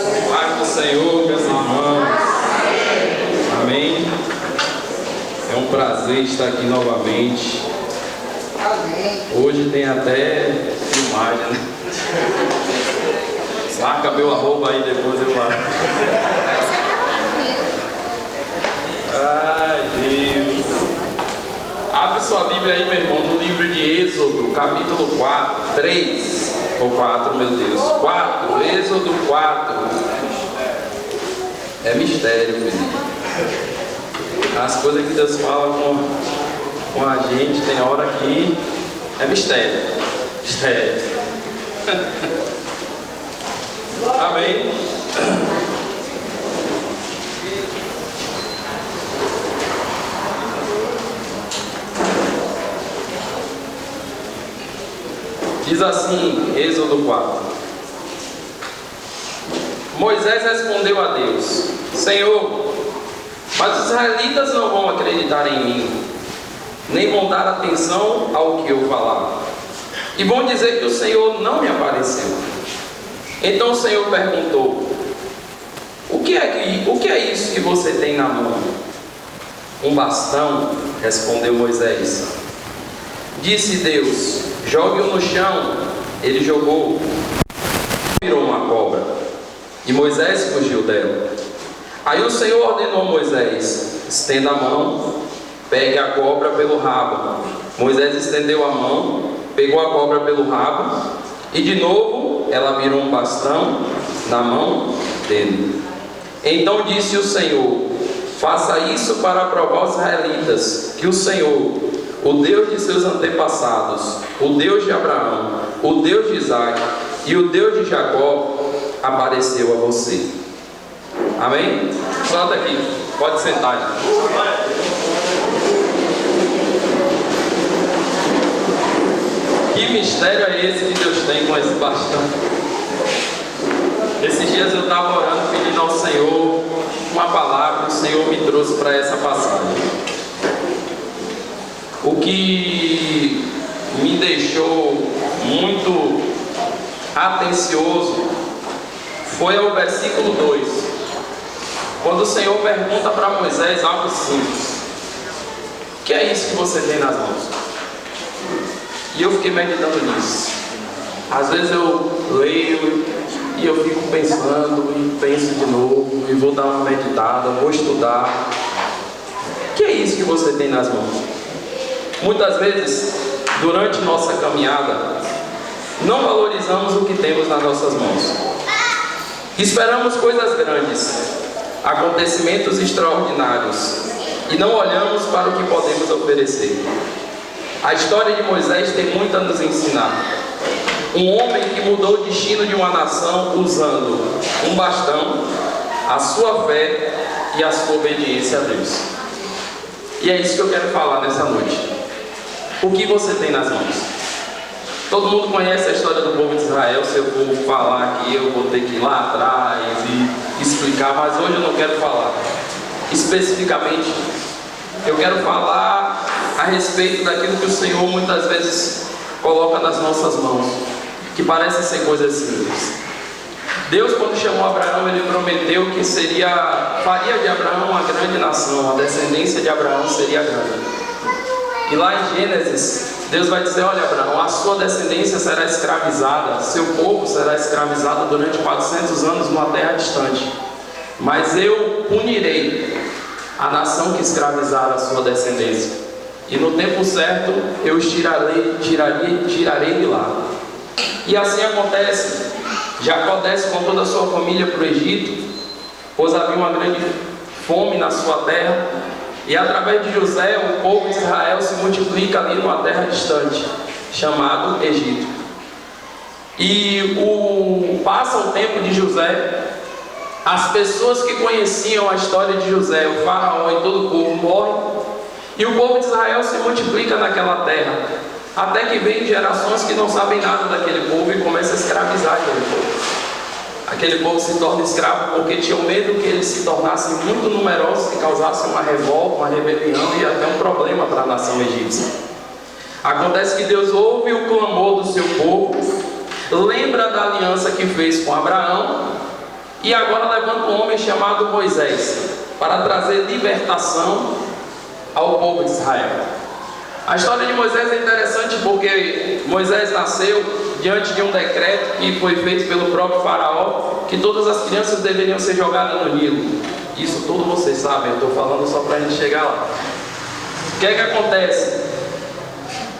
Paz do Senhor, meus irmãos. Amém. É um prazer estar aqui novamente. Hoje tem até filmagem, né? Marca meu arroba aí, depois eu marco. Ai, Deus. Abre sua Bíblia aí, meu irmão, no livro de Êxodo, capítulo 4, 3 ou 4, meu Deus. 4, Êxodo 4. É mistério, filho. As coisas que Deus fala com a gente, tem hora que é mistério. Mistério. Amém. Diz assim, Êxodo 4. Moisés respondeu a Deus: Senhor, mas os israelitas não vão acreditar em mim, nem vão dar atenção ao que eu falar, e vão dizer que o Senhor não me apareceu. Então o Senhor perguntou: o que é isso que você tem na mão? Um bastão, respondeu Moisés. Disse Deus: jogue-o no chão. Ele jogou, virou uma cobra, e Moisés fugiu dela. Aí o Senhor ordenou a Moisés: estenda a mão, pegue a cobra pelo rabo. Moisés estendeu a mão, pegou a cobra pelo rabo, e de novo ela virou um bastão na mão dele. Então disse o Senhor: faça isso para provar os israelitas que o Senhor, o Deus de seus antepassados, o Deus de Abraão, o Deus de Isaac e o Deus de Jacó, apareceu a você. Amém? Solta aqui, pode sentar. Que mistério é esse que Deus tem com esse bastão? Esses dias eu estava orando, pedindo ao Senhor uma palavra, o Senhor me trouxe para essa passagem. O que me deixou muito atencioso foi o versículo 2, quando o Senhor pergunta para Moisés algo simples: o que é isso que você tem nas mãos? E eu fiquei meditando nisso. Às vezes eu leio e eu fico pensando e penso de novo, e vou dar uma meditada, vou estudar. O que é isso que você tem nas mãos? Muitas vezes, durante nossa caminhada, não valorizamos o que temos nas nossas mãos. Esperamos coisas grandes, acontecimentos extraordinários, e não olhamos para o que podemos oferecer. A história de Moisés tem muito a nos ensinar. Um homem que mudou o destino de uma nação usando um bastão, a sua fé e a sua obediência a Deus. E é isso que eu quero falar nessa noite. O que você tem nas mãos? Todo mundo conhece a história do povo de Israel. Se eu for falar aqui, eu vou ter que ir lá atrás e explicar, mas hoje eu não quero falar especificamente. Eu quero falar a respeito daquilo que o Senhor muitas vezes coloca nas nossas mãos, que parecem ser coisas simples. Deus, quando chamou Abraão, ele prometeu que faria de Abraão uma grande nação, a descendência de Abraão seria grande. E lá em Gênesis, Deus vai dizer: olha, Abraão, a sua descendência será escravizada, seu povo será escravizado durante 400 anos numa terra distante, mas eu punirei a nação que escravizar a sua descendência, e no tempo certo eu os tirarei de lá. E assim acontece. Jacó desce com toda a sua família para o Egito, pois havia uma grande fome na sua terra, e através de José o povo de Israel se multiplica ali numa terra distante, chamado Egito. E passa o tempo de José, as pessoas que conheciam a história de José, o faraó e todo o povo morrem, e o povo de Israel se multiplica naquela terra, até que vem gerações que não sabem nada daquele povo e começam a escravizar aquele povo. Aquele povo se torna escravo porque tinham medo que eles se tornassem muito numerosos e causassem uma revolta, uma rebelião e até um problema para a nação egípcia. Acontece que Deus ouve o clamor do seu povo, lembra da aliança que fez com Abraão e agora levanta um homem chamado Moisés para trazer libertação ao povo de Israel. A história de Moisés é interessante porque Moisés nasceu diante de um decreto que foi feito pelo próprio faraó, que todas as crianças deveriam ser jogadas no Nilo. Isso tudo vocês sabem, eu estou falando só para a gente chegar lá. O que é que acontece?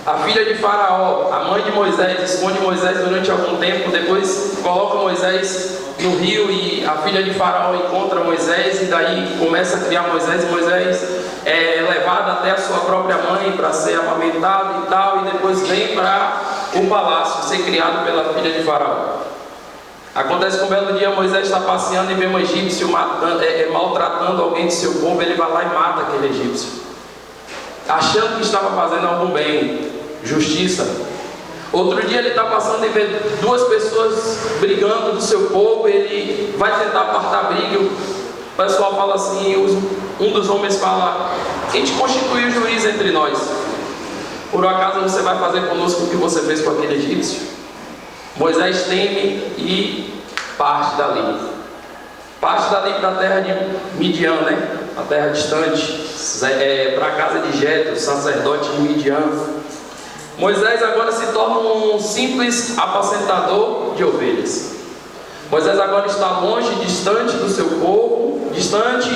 A filha de Faraó, a mãe de Moisés, esconde Moisés durante algum tempo, depois coloca Moisés no rio e a filha de Faraó encontra Moisés e daí começa a criar Moisés, e Moisés é levado até a sua própria mãe para ser amamentado e tal, e depois vem para o palácio ser criado pela filha de Faraó. Acontece que um belo dia Moisés está passeando e vê um egípcio maltratando alguém de seu povo, ele vai lá e mata aquele egípcio, achando que estava fazendo algum bem, justiça. Outro dia ele está passando e vê duas pessoas brigando do seu povo, ele vai tentar apartar a briga, o pessoal fala assim, um dos homens fala: quem te constituiu juiz entre nós? Por acaso você vai fazer conosco o que você fez com aquele egípcio? Moisés teme e parte dali para a terra de Midian, né? A terra distante, para a casa de Jetro, sacerdote de Midian. Moisés agora se torna um simples apacentador de ovelhas. Moisés agora está longe, distante do seu povo, distante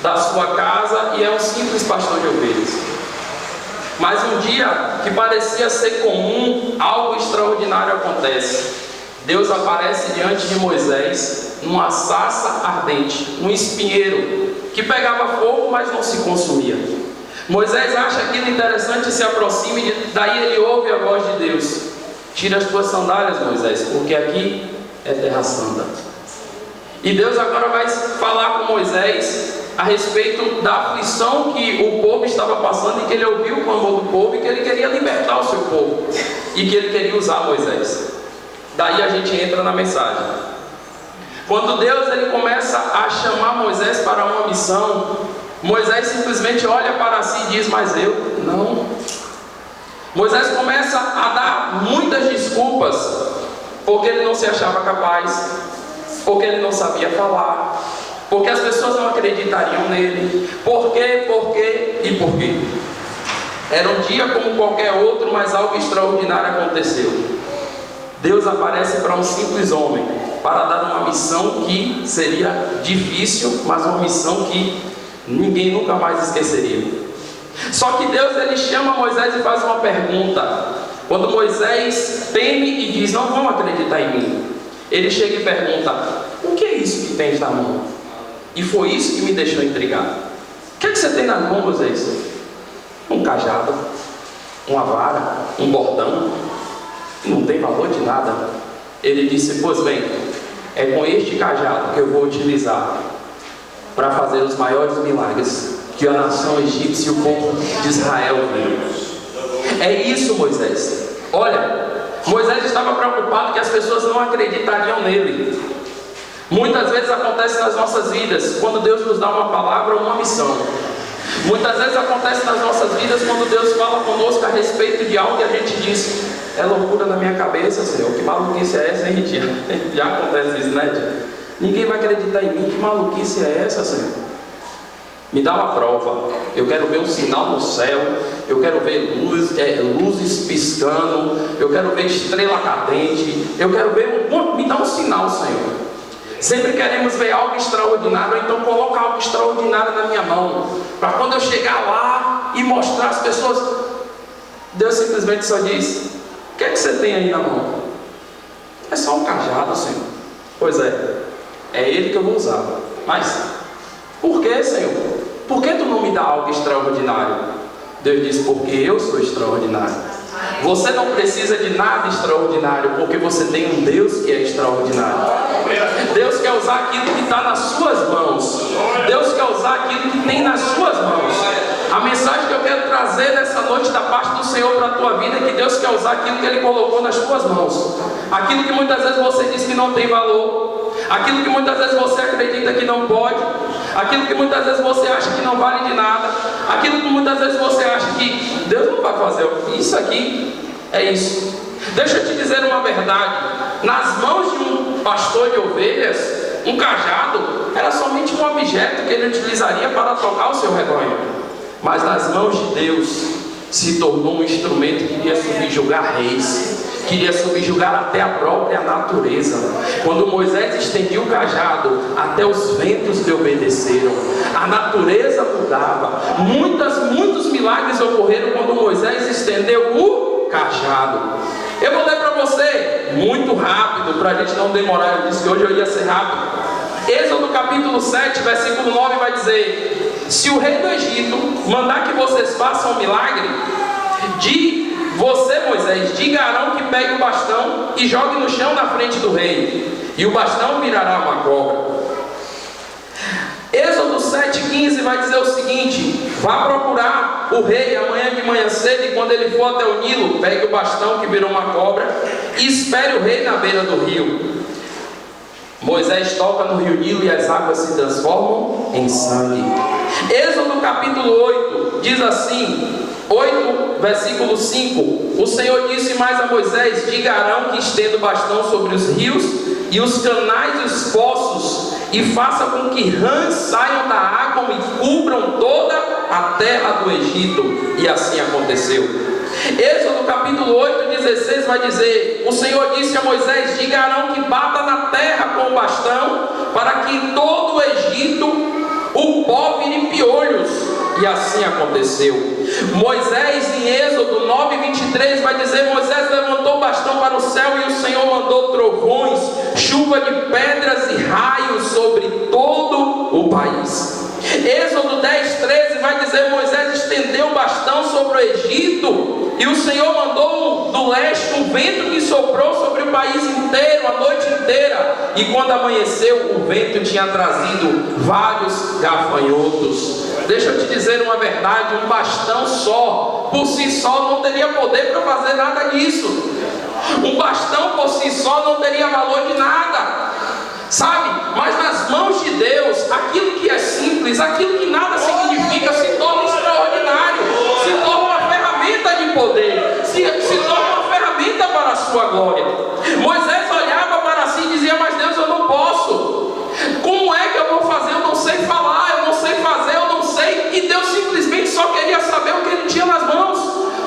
da sua casa, e é um simples pastor de ovelhas. Mas um dia que parecia ser comum, algo extraordinário acontece. Deus aparece diante de Moisés numa sarça ardente, um espinheiro que pegava fogo, mas não se consumia. Moisés acha aquilo interessante e se aproxima, e daí ele ouve a voz de Deus: tira as tuas sandálias, Moisés, porque aqui é terra santa. E Deus agora vai falar com Moisés a respeito da aflição que o povo estava passando, e que ele ouviu o clamor do povo, e que ele queria libertar o seu povo, e que ele queria usar Moisés. Daí a gente entra na mensagem. Quando Deus ele começa a chamar Moisés para uma missão, Moisés simplesmente olha para si e diz: mas eu não. Moisés começa a dar muitas desculpas, porque ele não se achava capaz, porque ele não sabia falar, porque as pessoas não acreditariam nele. Por quê? Era um dia como qualquer outro, mas algo extraordinário aconteceu. Deus aparece para um simples homem para dar uma missão que seria difícil, mas uma missão que ninguém nunca mais esqueceria. Só que Deus ele chama Moisés e faz uma pergunta. Quando Moisés teme e diz: não vão acreditar em mim, ele chega e pergunta: o que é isso que tens na mão? E foi isso que me deixou intrigado. O que é que você tem na mão, Moisés? Um cajado, uma vara, um bordão. Não tem valor de nada. Ele disse: pois bem, é com este cajado que eu vou utilizar para fazer os maiores milagres que a nação egípcia e o povo de Israel viu. É isso, Moisés. Olha, Moisés estava preocupado que as pessoas não acreditariam nele. Muitas vezes acontece nas nossas vidas, quando Deus nos dá uma palavra ou uma missão. Muitas vezes acontece nas nossas vidas quando Deus fala conosco a respeito de algo que a gente diz: é loucura na minha cabeça, Senhor, que maluquice é essa, hein, Ritinha? Já acontece isso, né, tia? Ninguém vai acreditar em mim, que maluquice é essa, Senhor? Me dá uma prova. Eu quero ver um sinal no céu, eu quero ver luzes piscando, eu quero ver estrela cadente, eu quero ver me dá um sinal, Senhor. Sempre queremos ver algo extraordinário, então coloca algo extraordinário na minha mão, para quando eu chegar lá e mostrar às pessoas. Deus simplesmente só diz: o que é que você tem aí na mão? É só um cajado, Senhor. Pois é ele que eu vou usar. Mas por que, Senhor? Por que tu não me dá algo extraordinário? Deus diz: porque eu sou extraordinário. Você não precisa de nada extraordinário, porque você tem um Deus que é extraordinário. Deus quer usar aquilo que está nas suas mãos. Deus quer usar aquilo que tem nas suas mãos. A mensagem que eu quero trazer nessa noite da parte do Senhor para a tua vida é que Deus quer usar aquilo que Ele colocou nas tuas mãos. Aquilo que muitas vezes você diz que não tem valor, aquilo que muitas vezes você acredita que não pode, aquilo que muitas vezes você acha que não vale de nada, aquilo que muitas vezes você acha que Deus não vai fazer. Isso aqui é isso. Deixa eu te dizer uma verdade: nas mãos de um pastor de ovelhas, Um cajado era somente um objeto que ele utilizaria para tocar o seu rebanho. Mas nas mãos de Deus se tornou um instrumento que iria subjugar reis, queria subjugar até a própria natureza. Quando Moisés estendia o cajado, até os ventos lhe obedeceram. A natureza mudava. Muitos milagres ocorreram quando Moisés estendeu o cajado. Eu vou ler para você, muito rápido, para a gente não demorar. Eu disse que hoje eu ia ser rápido. Êxodo capítulo 7, versículo 9 vai dizer: se o rei do Egito mandar que vocês façam um milagre, você, Moisés, diga a Arão que pegue o bastão e jogue no chão na frente do rei, e o bastão virará uma cobra. Êxodo 7,15 vai dizer o seguinte: vá procurar o rei amanhã de manhã cedo, e quando ele for até o Nilo, pegue o bastão que virou uma cobra e espere o rei na beira do rio. Moisés toca no rio Nilo e as águas se transformam em sangue. Êxodo capítulo 8 diz assim, 8 versículo 5: o Senhor disse mais a Moisés: diga a Arão que estenda o bastão sobre os rios e os canais e os poços, e faça com que rãs saiam da água e cubram toda a terra do Egito. E assim aconteceu. Êxodo capítulo 8:16 vai dizer: o Senhor disse a Moisés: diga a Arão que bata na terra com o bastão, para que em todo o Egito o pó vire piolhos. E assim aconteceu. Moisés, em Êxodo 9:23 vai dizer: Moisés levantou o bastão para o céu, e o Senhor mandou trovões, chuva de pedras e raios sobre todo o país. Êxodo 10:13 vai dizer: Moisés estendeu o bastão sobre o Egito, e o Senhor mandou do leste um vento que soprou sobre o país inteiro a noite inteira, e quando amanheceu o vento tinha trazido vários gafanhotos. Deixa eu te dizer uma verdade: um bastão só, por si só, não teria poder para fazer nada disso. Um bastão por si só não teria valor de nada, sabe? Mas nas mãos de Deus, aquilo que é simples, aquilo que nada significa, se torna extraordinário, se torna uma ferramenta de poder, se torna uma ferramenta para a sua glória. Moisés olhava para si e dizia: mas Deus, eu não posso. Como é que eu vou fazer? Eu não sei falar, eu não sei fazer, eu não sei. E Deus simplesmente só queria saber o que ele tinha nas mãos,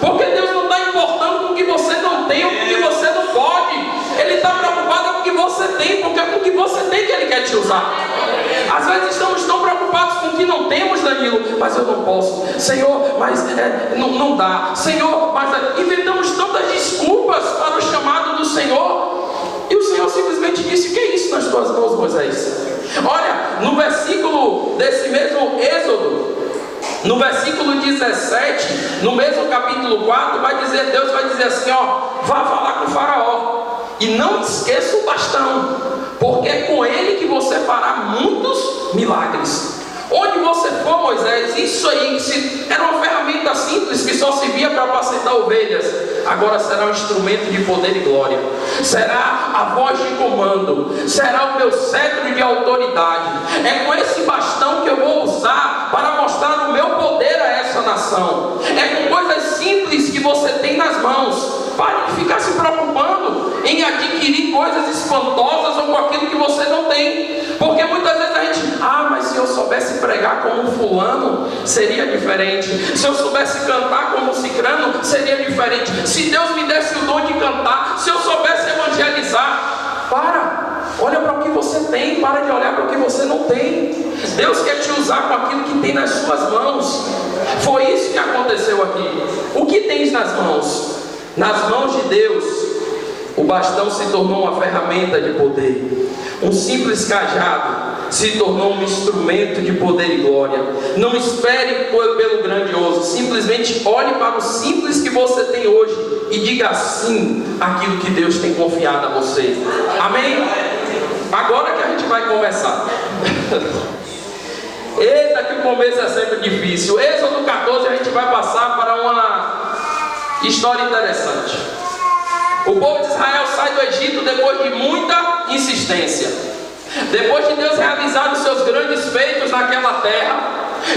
porque Deus não está importando com o que você não tem ou com o que você não pode. Ele está preocupado com o que você tem, porque é com o que você tem que Ele quer te usar. Às vezes estamos tão preocupados com o que não temos, Danilo. Mas eu não posso, Senhor, mas não dá, Senhor, mas inventamos tantas desculpas para o chamado do Senhor. E o Senhor simplesmente disse: o que é isso nas tuas mãos, Moisés? Olha, no versículo desse mesmo Êxodo, no versículo 17, no mesmo capítulo 4, Deus vai dizer assim: ó, vá falar com o faraó, e não esqueça o bastão, porque é com ele que você fará muitos milagres. Onde você for, Moisés, isso aí era uma ferramenta simples que só servia para apacentar ovelhas, agora será um instrumento de poder e glória, será a voz de comando, será o meu cetro de autoridade. É com esse bastão que eu vou usar para mostrar o meu poder a essa nação. É com coisas simples que você tem nas mãos. Pare de ficar se preocupando em adquirir coisas espantosas ou com aquilo que você não tem, porque muitas vezes a gente: mas se eu soubesse pregar como fulano, seria diferente. Se eu soubesse cantar como cicrano, seria diferente. Se Deus me desse o dom de cantar, se eu soubesse evangelizar. Olha para o que você tem, para de olhar para o que você não tem. Deus quer te usar com aquilo que tem nas suas mãos. Foi isso que aconteceu aqui. O que tens nas mãos? Nas mãos de Deus, o bastão se tornou uma ferramenta de poder. Um simples cajado se tornou um instrumento de poder e glória. Não espere pelo grandioso, simplesmente olhe para o simples que você tem hoje e diga sim àquilo que Deus tem confiado a você. Amém? Agora que a gente vai começar. Eita, que o começo é sempre difícil. Êxodo 14 a gente vai passar para uma história interessante. O povo de Israel sai do Egito depois de muita insistência. Depois de Deus realizar os seus grandes feitos naquela terra,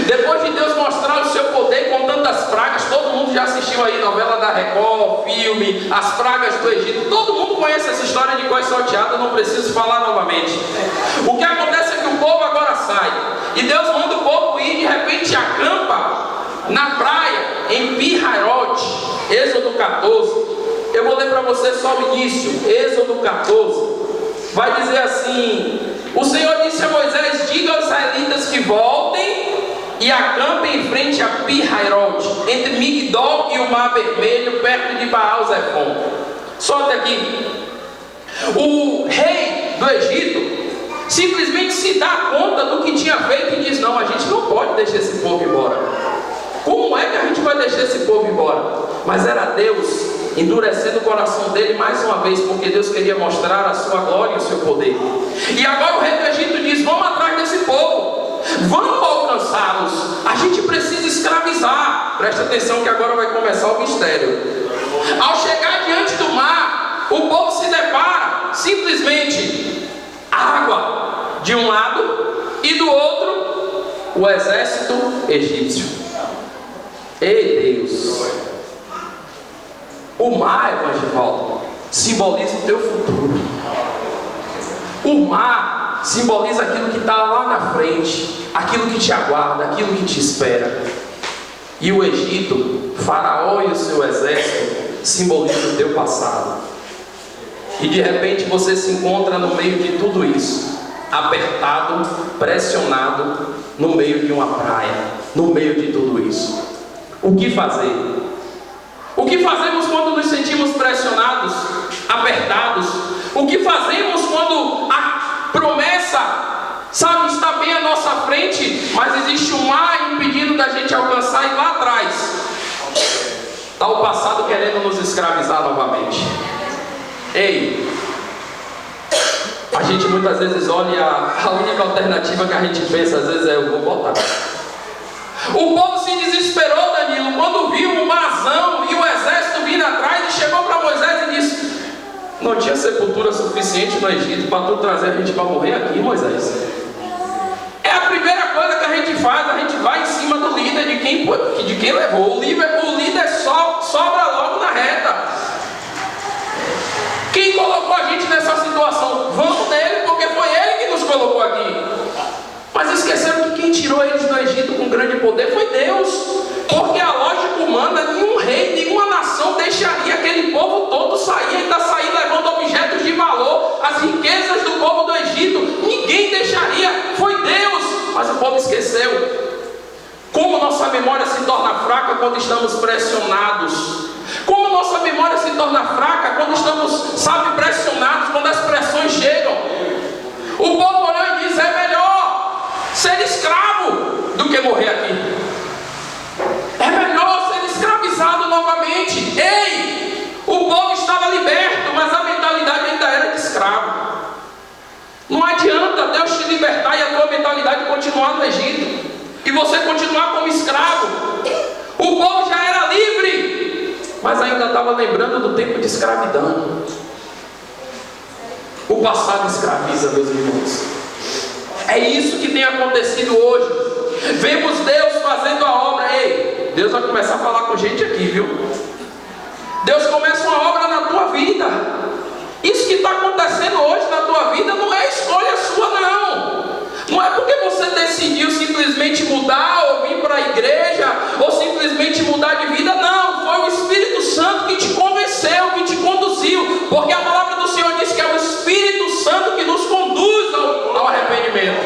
Depois de Deus mostrar o seu poder com tantas pragas, todo mundo já assistiu aí novela da Record, filme, as pragas do Egito, todo mundo conhece essa história de coisa salteada, não preciso falar novamente. O que acontece é que o povo agora sai, e Deus manda o povo ir, de repente acampa na praia, em Pi-Hahirote, Êxodo 14. Eu vou ler para você só o início, Êxodo 14, vai dizer assim: o Senhor disse a Moisés: diga aos israelitas que voltem e acampem em frente a Pi-Hahirote, entre Migdol e o Mar Vermelho, perto de Baal-Zephon. Solta aqui. O rei do Egito simplesmente se dá conta do que tinha feito e diz: não, a gente não pode deixar esse povo embora. Como é que a gente vai deixar esse povo embora? Mas era Deus endurecendo o coração dele mais uma vez, porque Deus queria mostrar a sua glória e o seu poder. E agora o rei do Egito diz: vamos atrás desse povo, vamos alcançá-los, a gente precisa escravizar. Presta atenção que agora vai começar o mistério. Ao chegar diante do mar, o povo se depara simplesmente água de um lado e do outro o exército egípcio. Ei Deus, o mar, Evangelho, simboliza o teu futuro. O mar simboliza aquilo que está lá na frente, aquilo que te aguarda, aquilo que te espera. E o Egito, Faraó e o seu exército, simboliza o teu passado. E de repente você se encontra no meio de tudo isso, apertado, pressionado, no meio de uma praia, no meio de tudo isso. O que fazer? O que fazemos quando nos sentimos pressionados, apertados? O que fazemos quando a promessa, sabe, está bem à nossa frente, mas existe um mar impedindo da gente alcançar, e lá atrás está o passado querendo nos escravizar novamente? Ei, a gente muitas vezes olha, a única alternativa que a gente pensa às vezes é: eu vou voltar. O povo se desesperou, Danilo, quando viu o marzão e o exército vindo atrás, e chegou para Moisés e disse: não tinha sepultura suficiente no Egito para tu trazer a gente para morrer aqui, Moisés. É a primeira coisa que a gente faz, a gente vai em cima do líder, de quem levou. O líder sobra logo na reta. Quem colocou a gente nessa situação? Vamos nele, porque foi ele que nos colocou aqui. Mas esqueceram que quem tirou eles do Egito com grande poder foi Deus. Porque a lógica humana, nenhum rei, nenhuma nação deixaria aquele povo todo sair, ainda sair levando objetos de valor, as riquezas do povo do Egito. Ninguém deixaria, foi Deus. Mas o povo esqueceu. Como nossa memória se torna fraca quando estamos pressionados. Como nossa memória se torna fraca quando estamos, sabe, pressionados, quando as pressões chegam. O povo olhou e diz: é melhor ser escravo do que morrer aqui. É melhor ser escravizado novamente. Ei, o povo estava liberto, mas a mentalidade ainda era de escravo. Não adianta Deus te libertar e a tua mentalidade continuar no Egito, e você continuar como escravo. O povo já era livre, mas ainda estava lembrando do tempo de escravidão. O passado escraviza, meus irmãos. É isso que tem acontecido hoje. Vemos Deus fazendo a obra. Ei, Deus vai começar a falar com gente aqui, viu? Deus começa uma obra na tua vida. Isso que está acontecendo hoje na tua vida não é escolha sua, não. Não é porque você decidiu simplesmente mudar, ou vir para a igreja, ou simplesmente mudar de vida. Não, foi o Espírito Santo que te convenceu, que te conduziu. Porque a palavra do Senhor diz que é o Espírito Santo que nos conduz ao arrependimento.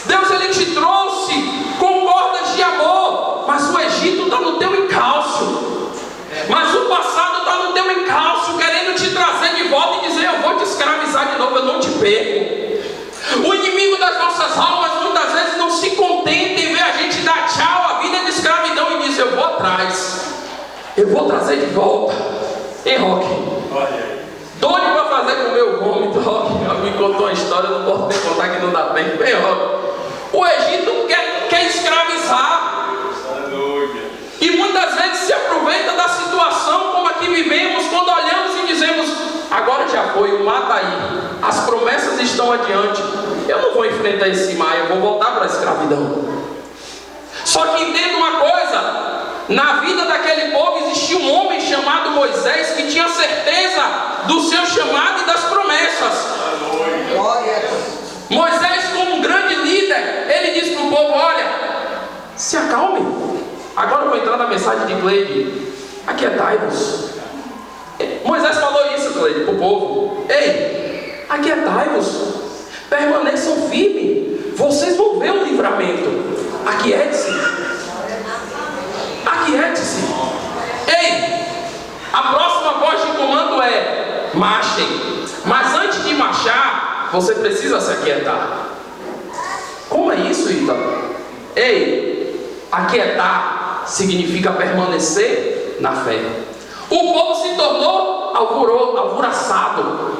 Deus, Ele te trouxe com cordas de amor, mas o Egito está no teu encalço. Mas o passado está no teu encalço, querendo te trazer de volta e dizer: eu vou te escravizar de novo, eu não te perco. O inimigo das nossas almas muitas vezes não se contenta em ver a gente dar tchau à vida de escravidão e diz: eu vou atrás, eu vou trazer de volta. Ei, Roque, doido para fazer com o meu vômito. Roque me contou uma história, eu não posso nem contar que não dá tempo. Ei, Roque, o Egito quer escravizar. E muitas vezes se aproveita da situação como a que vivemos, quando olhamos e dizemos: agora já foi, o mar está aí, as promessas estão adiante, eu não vou enfrentar esse mar, eu vou voltar para a escravidão. Só que entenda uma coisa, na vida daquele povo existia um homem chamado Moisés que tinha certeza do seu chamado e das promessas. Moisés, como um grande líder, ele disse para o povo: olha, se acalme. Agora eu vou entrar na mensagem de Cleide. Aquietai-vos. Moisés falou isso, Cleide, para o povo: ei, aquietai-vos, permaneçam firmes, vocês vão ver o livramento. Aquiete-se. Aquiete-se. Ei, a próxima voz de comando é: marchem. Mas antes de marchar, você precisa se aquietar. Como é isso, Ítalo? Ei, aquietar significa permanecer na fé. O povo se tornou alvoroçado,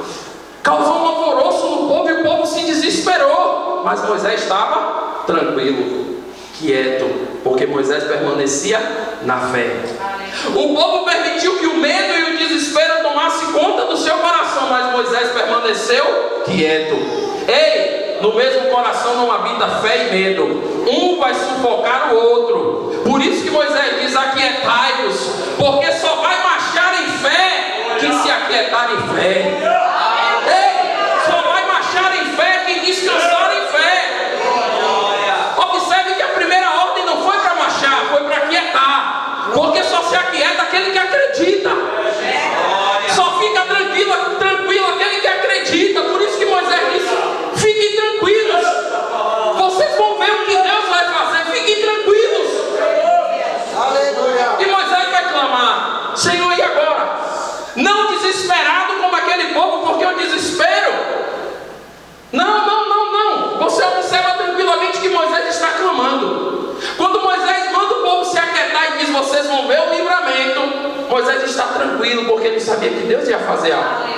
causou um alvoroço no povo e o povo se desesperou. Mas Moisés estava tranquilo, quieto, porque Moisés permanecia na fé. O povo permitiu que o medo e o desespero tomassem conta do seu coração, mas Moisés permaneceu quieto. Ei, no mesmo coração não habita fé e medo, um vai sufocar o outro. Por isso que Moisés diz: aquietai-vos, porque só vai marchar em fé quem se aquietar em fé. Ei, só vai marchar em fé quem descansar em fé. Observe que a primeira ordem não foi para marchar, foi para aquietar, porque só se aquieta aquele que acredita. Só fica tranquilo aquele que acredita. Por isso que Moisés disse: fiquem tranquilos, vocês vão ver o que Deus vai fazer, fiquem tranquilos. E Moisés vai clamar: Senhor, e agora? Não desesperado como aquele povo, porque o desespero, não. Você observa tranquilamente que Moisés está clamando. Quando Moisés manda o povo se aquietar e diz: vocês vão ver o livramento, Moisés está tranquilo, porque ele sabia que Deus ia fazer algo.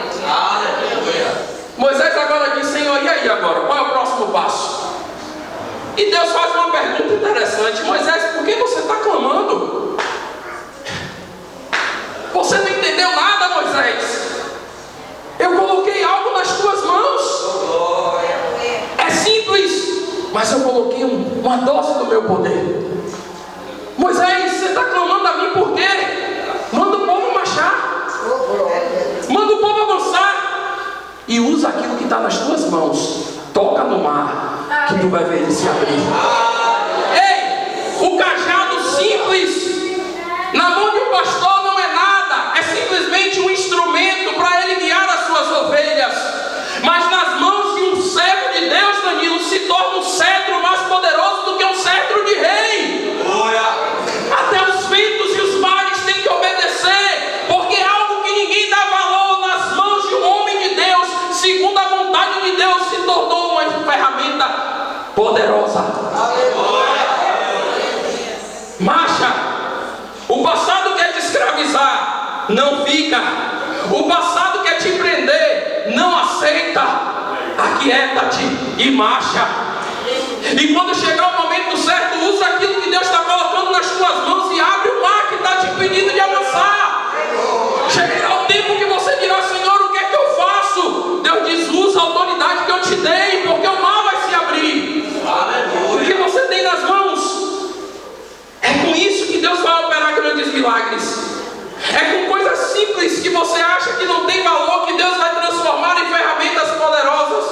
Moisés agora diz: Senhor, e aí agora? Qual é o próximo passo? E Deus faz uma pergunta interessante: Moisés, por que você está clamando? Você não entendeu nada, Moisés. Eu coloquei algo nas tuas mãos. É simples, mas eu coloquei uma dose do meu poder. Moisés, você está clamando a mim por quê? Manda o povo marchar, manda o povo avançar, e usa aquilo que está nas tuas mãos. Toca no mar, que tu vai ver ele se abrir. Ei, o cajado simples na mão de um pastor não é nada, é simplesmente um instrumento para ele guiar as suas ovelhas. Mas nas mãos de um servo de Deus, Danilo, se torna um cetro mais poderoso do que um cetro de rei. Até os ventos e os mares têm que obedecer, porque é algo que ninguém dá valor nas mãos de um homem de Deus, segundo a vontade de Deus, se tornou uma ferramenta poderosa. Marcha. O passado quer te escravizar, não fica. O passado quer te prender, não aceita. Aquieta-te e marcha. E quando chegar o momento certo, usa aquilo que Deus está colocando nas tuas mãos e abre o mar que está te impedindo de avançar. Chegará o tempo que você dirá: Senhor, o que é que eu faço? Deus diz: usa a autoridade que eu te dei, porque o mar vai se abrir. O que você tem nas mãos, é com isso que Deus vai operar grandes milagres. É com coisas simples que você acha que não tem valor, que Deus vai transformar em ferramentas poderosas.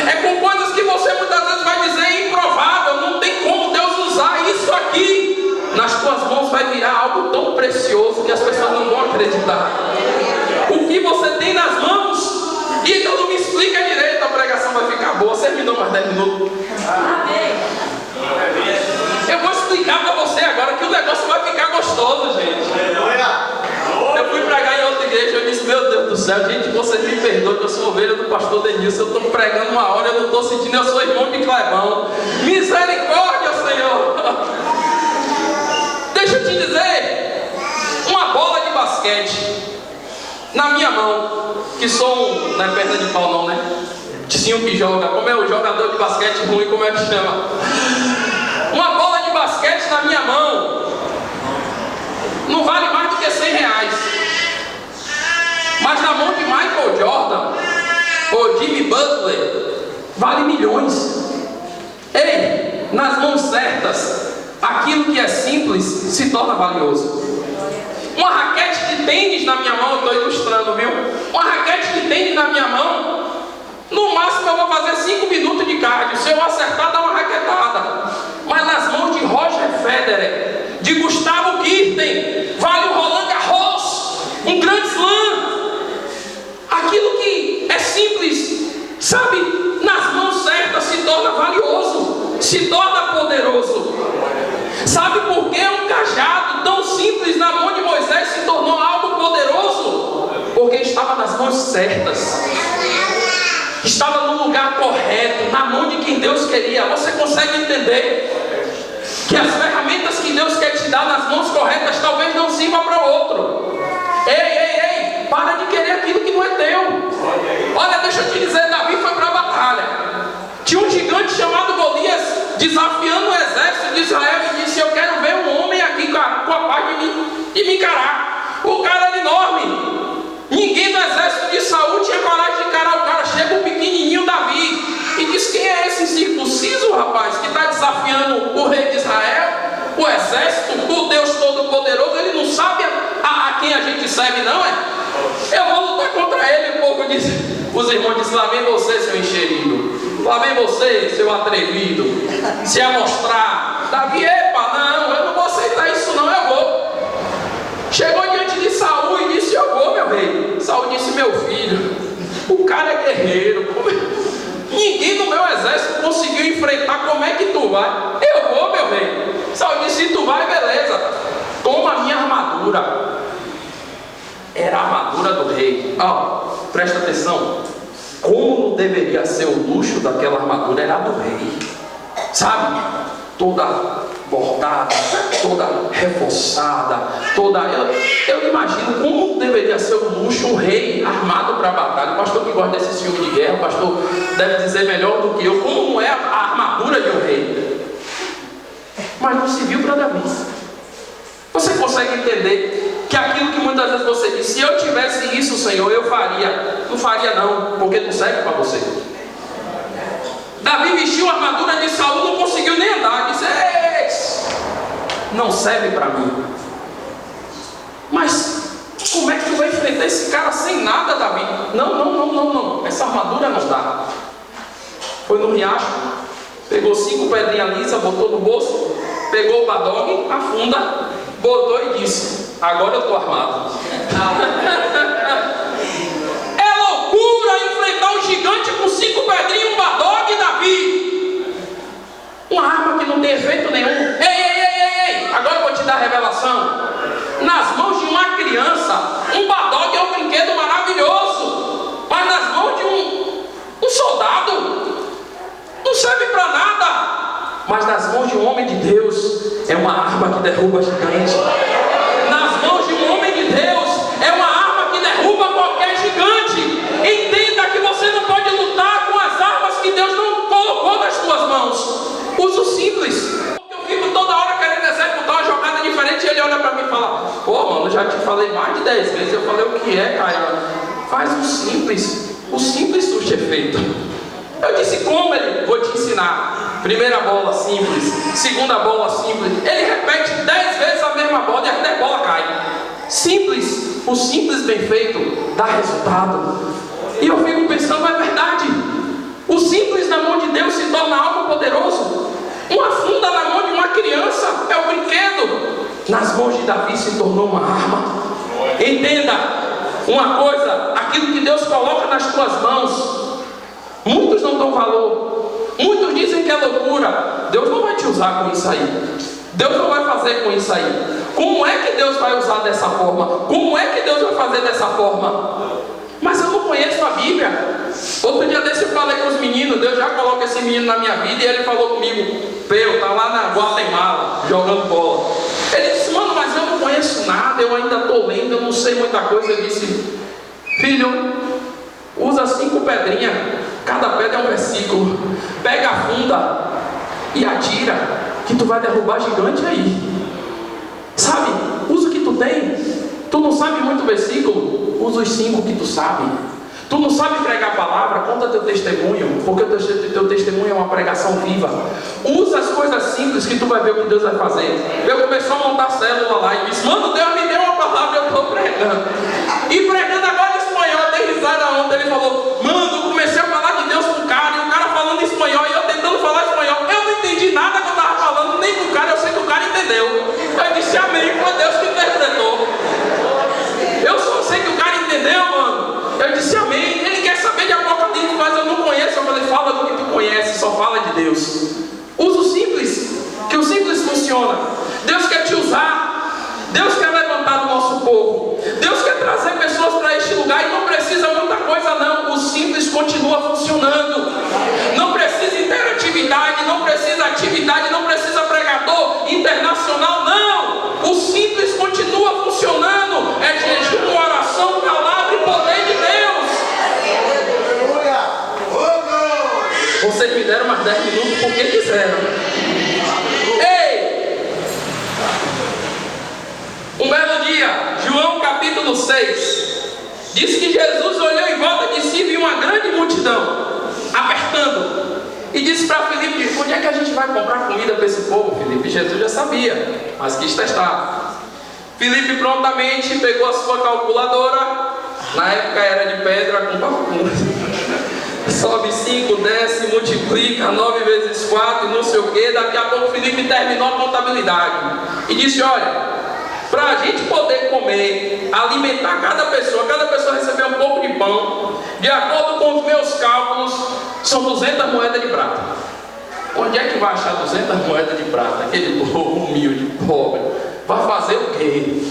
É com coisas que você muitas vezes vai dizer: é improvável, não tem como Deus usar isso aqui. Nas tuas mãos vai virar algo tão precioso que as pessoas não vão acreditar. O que você tem nas mãos. Então não me explica direito, a pregação vai ficar boa. Você me dá mais 10 minutos. Eu vou explicar para você agora que o negócio vai ficar gostoso, gente. Eu fui pregar em outra igreja, eu disse: meu Deus do céu, gente, vocês me perdoem, que eu sou ovelha do pastor Denilson, eu estou pregando uma hora, eu não estou sentindo, eu sou irmão de Clebão. Misericórdia, Senhor. Deixa eu te dizer, uma bola de basquete na minha mão, que sou não é perna de pau não, né? Tizinho que joga, como é o jogador de basquete ruim, como é que chama? Uma bola de basquete na minha mão não vale mais do que R$100. Mas na mão de Michael Jordan ou Jimmy Butler, vale milhões. Ei, nas mãos certas, aquilo que é simples se torna valioso. Uma raquete de tênis na minha mão, eu estou ilustrando, viu? Uma raquete de tênis na minha mão, no máximo eu vou fazer 5 minutos de cardio. Se eu acertar, dá uma raquetada. Mas nas mãos de Roger Federer, de Gustavo Kirten, vale o Roland Garros, um grande slam. Aquilo que é simples, sabe, nas mãos certas se torna valioso, se torna poderoso. Sabe por que um cajado tão simples na mão de Moisés se tornou algo poderoso? Porque estava nas mãos certas, estava no lugar correto, na mão de quem Deus queria. Você consegue entender que as ferramentas que Deus quer te dar nas mãos corretas talvez não sirva para outro? Ei, para de querer aquilo que não é teu. Olha, deixa eu te dizer, Davi foi para a batalha. Tinha um gigante chamado Golias desafiando o exército de Israel e disse: eu quero ver um homem aqui capaz de me encarar. O cara era enorme. Ninguém do exército de Saul tinha coragem de encarar o cara. Chega o pequenininho Davi e diz: quem é esse incircunciso, rapaz, que está desafiando o rei de Israel, o exército, o Deus Todo-Poderoso? Ele não sabe a quem a gente serve, não é? Eu vou lutar contra ele. O povo disse, os irmãos disseram: lá vem você, seu enxerido, lá vem você, seu atrevido, se amostrar. Davi: epa, não, eu não vou aceitar isso não, eu vou. Chegou diante de Saul e disse: eu vou, meu rei. Saul disse: meu filho, o cara é guerreiro, ninguém no meu exército conseguiu enfrentar, como é que tu vai? Eu vou, meu rei. Saul disse: se tu vai, beleza, toma a minha armadura. Era a armadura do rei. Presta atenção, como deveria ser o luxo daquela armadura? Era a do rei, sabe? Toda bordada, toda reforçada, toda... Eu imagino como deveria ser o luxo um rei armado para a batalha. O pastor que gosta desse filme de guerra, o pastor deve dizer melhor do que eu como não é a armadura de um rei. Mas não se viu para Davi. Você consegue entender que aquilo que muitas vezes você diz: se eu tivesse isso, Senhor, eu faria. Não faria não, porque não serve para você. Davi vestiu a armadura de Saul, não conseguiu nem andar. Disse: não serve para mim. Mas como é que tu vai enfrentar esse cara sem nada, Davi? Não. Essa armadura não dá. Foi no riacho, pegou 5 pedrinhas lisas, botou no bolso, pegou o badog, afunda, botou e disse: agora eu estou armado. É loucura enfrentar um gigante com 5 pedrinhas, um badog, Davi. Uma arma que não tem efeito nenhum. Ei, agora eu vou te dar a revelação. Nas mãos de uma criança, um badog é um brinquedo maravilhoso, mas nas mãos de um soldado não serve para nada. Mas nas mãos de um homem de Deus é uma arma que derruba gigante. Nas mãos de um homem de Deus é uma arma que derruba qualquer gigante. Entenda que você não pode lutar com as armas que Deus não colocou nas suas mãos. Uso simples. Eu fico toda hora querendo executar uma jogada diferente e ele olha para mim e fala: pô, mano, já te falei mais de 10 vezes. Eu falei: o que é, Caio? Faz o simples. O simples surte efeito. Eu disse: como? Ele: vou te ensinar. Primeira bola simples, segunda bola simples. Ele repete 10 vezes a mesma bola e até a bola cai. Simples. O simples bem feito dá resultado. E eu fico pensando: é verdade. O simples na mão de Deus se torna algo poderoso. Uma funda na mão de uma criança é um brinquedo. Nas mãos de Davi se tornou uma arma. Entenda uma coisa: aquilo que Deus coloca nas tuas mãos, muitos não dão valor. Muitos dizem que é loucura. Deus não vai te usar com isso aí. Deus não vai fazer com isso aí. Como é que Deus vai usar dessa forma? Como é que Deus vai fazer dessa forma? Mas eu não conheço a Bíblia. Outro dia desse eu falei com os meninos: Deus já coloca esse menino na minha vida. E ele falou comigo: Peu, tá lá na Guatemala jogando bola. Ele disse: mano, mas eu não conheço nada, eu ainda estou lendo, eu não sei muita coisa. Eu disse: filho, usa 5 pedrinhas, cada pedra é um versículo. Pega a funda e atira, que tu vai derrubar gigante aí. Sabe, usa o que tu tem. Tu não sabe muito versículo, usa os 5 que tu sabe. Tu não sabe pregar a palavra? Conta teu testemunho, porque o teu testemunho é uma pregação viva. Usa as coisas simples que tu vai ver o que Deus vai fazer. Eu comecei a montar célula lá e disse: mano, Deus me deu uma palavra, eu estou pregando. E pregando agora em espanhol, eu dei risada ontem. Ele falou: mano, eu comecei a falar de Deus com o cara, e o cara falando espanhol, e eu tentando falar espanhol. Eu não entendi nada que eu estava falando, nem com o cara, eu sei que o cara entendeu. Eu disse amém, foi Deus que interpretou. Eu só sei que o cara entendeu, mano. Eu disse amém. Ele quer saber de Apocalipse, mas eu não conheço. Eu falei: fala do que tu conhece, só fala de Deus. Usa o simples, que o simples funciona. Deus quer te usar. Deus quer levantar o nosso povo. Deus quer trazer pessoas para este lugar, e não precisa muita coisa não. O simples continua funcionando. Não precisa interatividade, não precisa atividade, não precisa pregador internacional, não. O simples continua funcionando. É jejum, oração, palavra e poder de Deus. Vocês me deram mais 10 minutos porque quiseram. Ei! Um belo dia, João capítulo 6, diz que Jesus olhou em volta de si e viu uma grande multidão apertando, e disse para Filipe: onde é que a gente vai comprar comida para esse povo? Filipe, Jesus já sabia, mas quis testar. Filipe prontamente pegou a sua calculadora, na época era de pedra com papum. Sobe 5, desce, multiplica, 9 vezes 4 e não sei o que. Daqui a pouco Filipe terminou a contabilidade e disse: olha, para a gente poder comer, alimentar cada pessoa receber um pouco de pão, de acordo com os meus cálculos, são 200 moedas de prata. Onde é que vai achar 200 moedas de prata? Aquele povo humilde, pobre, vai fazer o quê?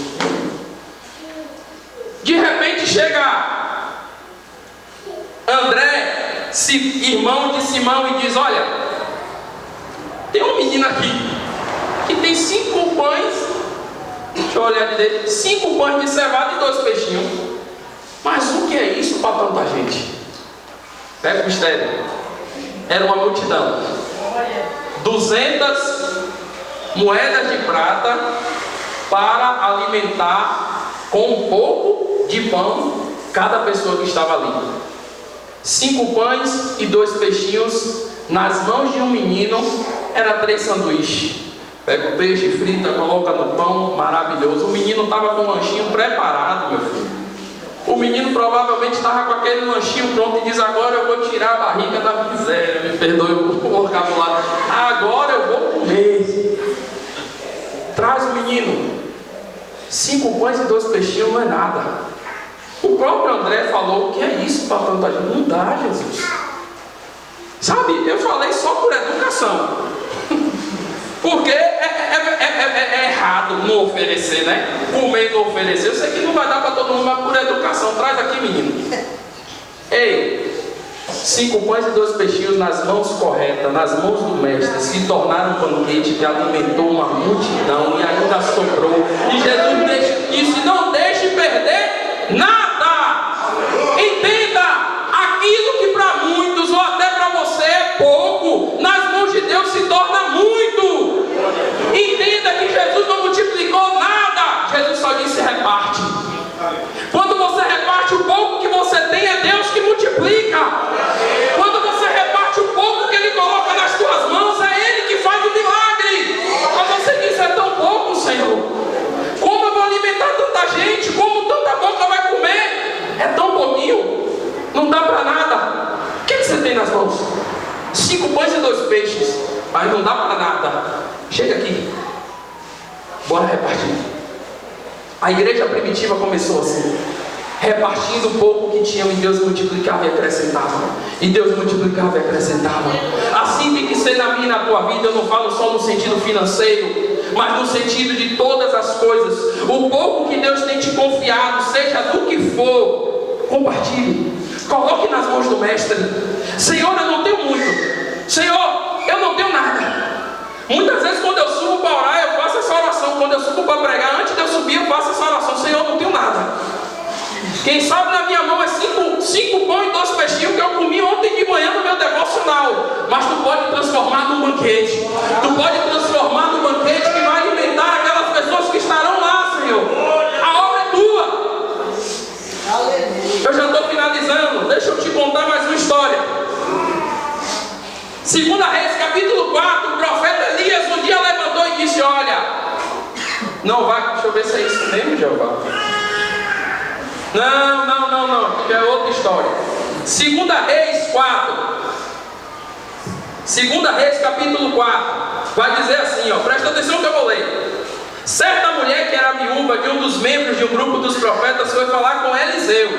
De repente chega André, irmão de Simão, e diz: olha, tem um menino aqui que tem 5 pães, deixa eu olhar direito, 5 pães de cevada e 2 peixinhos. Mas o que é isso para tanta gente? Pega o mistério. Era uma multidão. 200 moedas de prata para alimentar com um pouco de pão cada pessoa que estava ali. 5 pães e 2 peixinhos nas mãos de um menino, era 3 sanduíches. Pega o peixe, frita, coloca no pão, maravilhoso. O menino estava com o lanchinho preparado, meu filho. O menino provavelmente estava com aquele lanchinho pronto e diz: agora eu vou tirar a barriga da miséria, me perdoe o vocabulário, agora eu vou comer. Traz o menino. 5 pães e 2 peixinhos não é nada. O próprio André falou: que é isso para tanta gente? Não dá, Jesus. Sabe, eu falei só por educação. Porque é errado não oferecer, né? Comer e não oferecer. Eu sei que não vai dar para todo mundo, mas por educação. Traz aqui, menino. Ei, 5 pães e 2 peixinhos nas mãos corretas, nas mãos do mestre, se tornaram um banquete que alimentou uma multidão e ainda sobrou. E Jesus disse: não deixe perder nada. Entenda, aquilo que para muitos ou até para você é pouco, nas mãos de Deus se torna muito. Entenda que Jesus não multiplicou nada, Jesus só disse: reparte. Quando você reparte o pouco que você tem, é Deus que multiplica. Quando você reparte o pouco que Ele coloca nas tuas mãos, é Ele que faz o milagre. Quando você diz: é tão pouco, Senhor, como eu vou alimentar tanta gente, como tanta boca vai comer, é tão pouquinho, não dá para nada. O que você tem nas mãos? 5 pães e 2 peixes, mas não dá para nada. Chega aqui, bora repartir. A igreja primitiva começou assim, repartindo o pouco que tinham, e Deus multiplicava e acrescentava. E Deus multiplicava e acrescentava. Assim tem que ser na minha e na tua vida. Eu não falo só no sentido financeiro, mas no sentido de todas as coisas. O pouco que Deus tem te confiado, seja do que for, compartilhe. Coloque nas mãos do mestre. Senhor, eu não tenho muito. Senhor, eu não tenho nada. Muitas vezes quando eu subo para orar, eu faço essa oração. Quando eu subo para pregar, antes de eu subir, eu faço essa oração: Senhor, eu não tenho nada. Quem sabe na minha mão é 5 pães e 2 peixinhos que eu comi ontem de manhã no meu devocional. Mas tu pode transformar num banquete. Tu pode transformar num banquete que vai alimentar aquelas pessoas que estarão lá, Senhor. A obra é tua. Eu já estou finalizando. Segunda Reis, capítulo 4, o profeta Elias um dia levantou e disse: olha, não vai, deixa eu ver se é isso mesmo, Jeová. Não, aqui é outra história. Segunda Reis 4. Segunda Reis, capítulo 4, vai dizer assim, ó, presta atenção que eu vou ler. Certa mulher que era viúva de um dos membros de um grupo dos profetas foi falar com Eliseu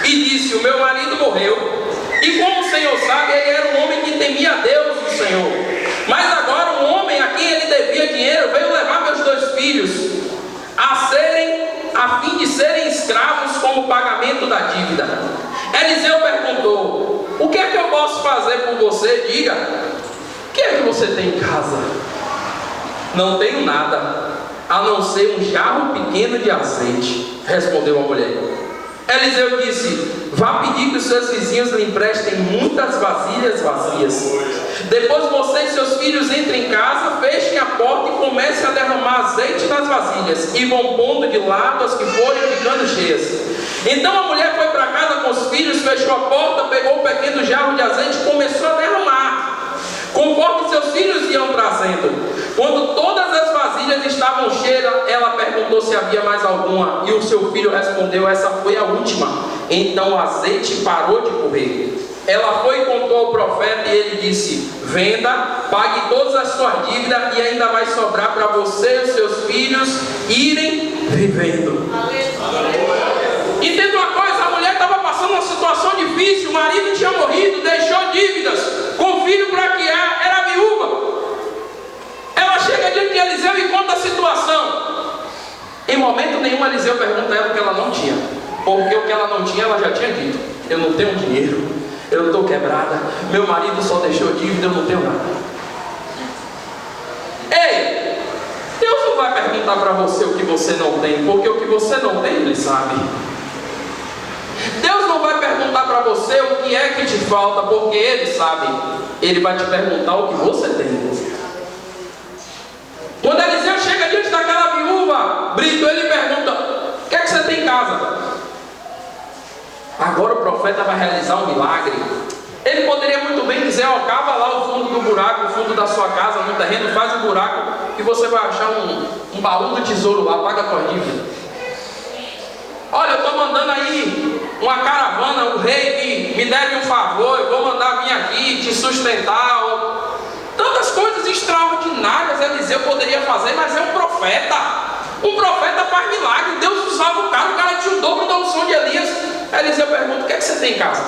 e disse: o meu marido morreu, e como o Senhor sabe, ele era um homem que temia a Deus, o Senhor. Mas agora um homem a quem ele devia dinheiro veio levar meus 2 filhos a fim de serem escravos como pagamento da dívida. Eliseu perguntou: o que é que eu posso fazer por você? Diga. O que é que você tem em casa? Não tenho nada, a não ser um jarro pequeno de azeite, respondeu a mulher. Eliseu disse: vá pedir que os seus vizinhos lhe emprestem muitas vasilhas vazias. Depois você e seus filhos entrem em casa, fechem a porta e comecem a derramar azeite nas vasilhas, e vão pondo de lado as que forem ficando cheias. Então a mulher foi para casa com os filhos, fechou a porta, pegou um pequeno jarro de azeite e começou a derramar, conforme seus filhos iam trazendo. Quando todas as vasilhas estavam cheias, ela perguntou se havia mais alguma, e o seu filho respondeu: essa foi a última. Então o azeite parou de correr. Ela foi e contou ao profeta, e ele disse: venda, pague todas as suas dívidas, e ainda vai sobrar para você e os seus filhos irem vivendo. Entenda uma coisa, a mulher estava passando uma situação difícil, o marido tinha morrido, deixou dívidas, com o filho para criar, era viúva. Ela chega diante de Eliseu e conta a situação. Em momento nenhum Eliseu pergunta a ela o que ela não tinha, porque o que ela não tinha ela já tinha dito: eu não tenho dinheiro, eu estou quebrada, meu marido só deixou dívida, eu não tenho nada. Ei, Deus não vai perguntar para você o que você não tem, porque o que você não tem Ele sabe. Deus não vai perguntar para você o que é que te falta, porque Ele sabe. Ele vai te perguntar o que você tem. Quando Eliseu chega diante daquela viúva, Brito, ele pergunta: o que é que você tem em casa? Agora o profeta vai realizar um milagre. Ele poderia muito bem dizer: ó, cava lá o fundo do buraco, o fundo da sua casa, no terreno, faz um buraco e você vai achar um baú do tesouro lá, paga a tua dívida. Olha, eu estou mandando aí uma caravana, o rei que me deve um favor, eu vou mandar vir aqui te sustentar. Tantas coisas extraordinárias Eliseu poderia fazer, mas é um profeta. Um profeta faz milagre. Deus usava o cara tinha o dobro da unção de Elias. Eliseu pergunta: o que é que você tem em casa?